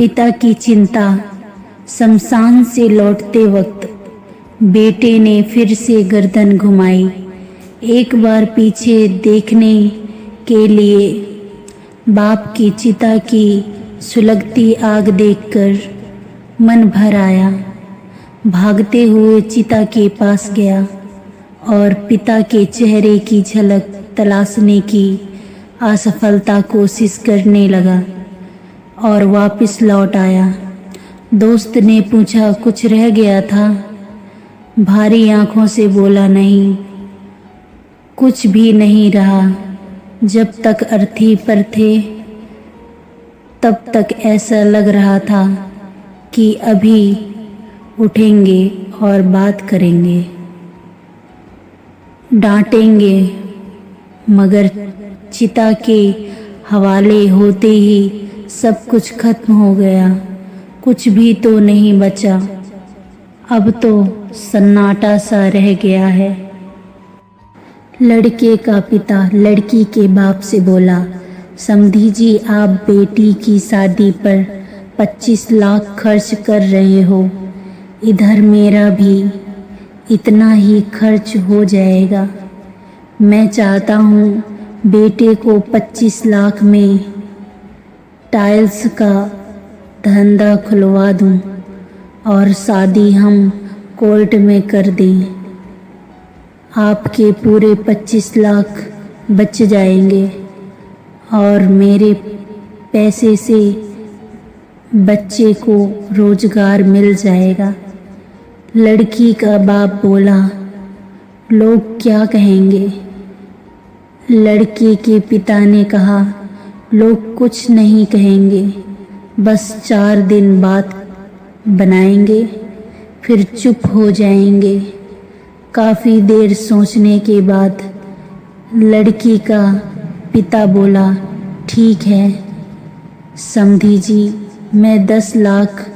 पिता की चिंता। शमशान से लौटते वक्त बेटे ने फिर से गर्दन घुमाई, एक बार पीछे देखने के लिए। बाप की चिता की सुलगती आग देखकर मन भर आया। भागते हुए चिता के पास गया और पिता के चेहरे की झलक तलाशने की असफलता कोशिश करने लगा और वापस लौट आया। दोस्त ने पूछा, कुछ रह गया था? भारी आंखों से बोला, नहीं, कुछ भी नहीं रहा। जब तक अर्थी पर थे तब तक ऐसा लग रहा था कि अभी उठेंगे और बात करेंगे, डांटेंगे, मगर चिता के हवाले होते ही सब कुछ खत्म हो गया। कुछ भी तो नहीं बचा, अब तो सन्नाटा सा रह गया है। लड़के का पिता लड़की के बाप से बोला, समधी जी, आप बेटी की शादी पर 25 लाख खर्च कर रहे हो, इधर मेरा भी इतना ही खर्च हो जाएगा। मैं चाहता हूँ बेटे को 25 लाख में टाइल्स का धंधा खुलवा दूँ और शादी हम कोर्ट में कर दें। आपके पूरे 25 लाख बच जाएंगे और मेरे पैसे से बच्चे को रोजगार मिल जाएगा। लड़की का बाप बोला, लोग क्या कहेंगे? लड़के के पिता ने कहा, लोग कुछ नहीं कहेंगे, बस 4 दिन बात बनाएंगे, फिर चुप हो जाएंगे। काफ़ी देर सोचने के बाद लड़की का पिता बोला, ठीक है समधी जी, मैं 10 लाख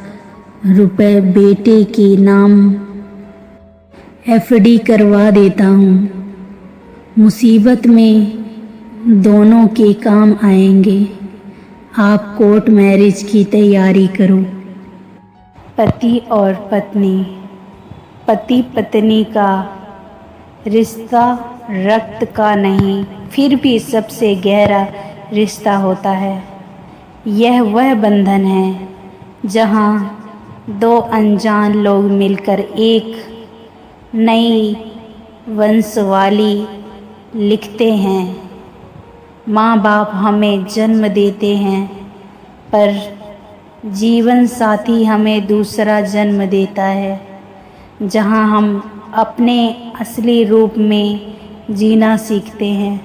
रुपए बेटे के नाम एफडी करवा देता हूँ। मुसीबत में दोनों के काम आएंगे। आप कोर्ट मैरिज की तैयारी करो। पति और पत्नी। पति पत्नी का रिश्ता रक्त का नहीं, फिर भी सबसे गहरा रिश्ता होता है। यह वह बंधन है जहाँ 2 अनजान लोग मिलकर एक नई वंशावली लिखते हैं। माँ बाप हमें जन्म देते हैं, पर जीवन साथी हमें दूसरा जन्म देता है, जहाँ हम अपने असली रूप में जीना सीखते हैं।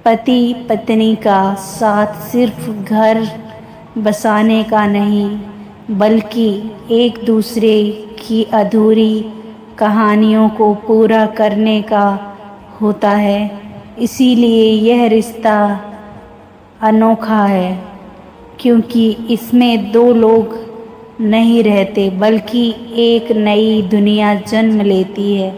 पति पत्नी का साथ सिर्फ घर बसाने का नहीं, बल्कि एक दूसरे की अधूरी कहानियों को पूरा करने का होता है। इसीलिए यह रिश्ता अनोखा है, क्योंकि इसमें 2 लोग नहीं रहते, बल्कि एक नई दुनिया जन्म लेती है।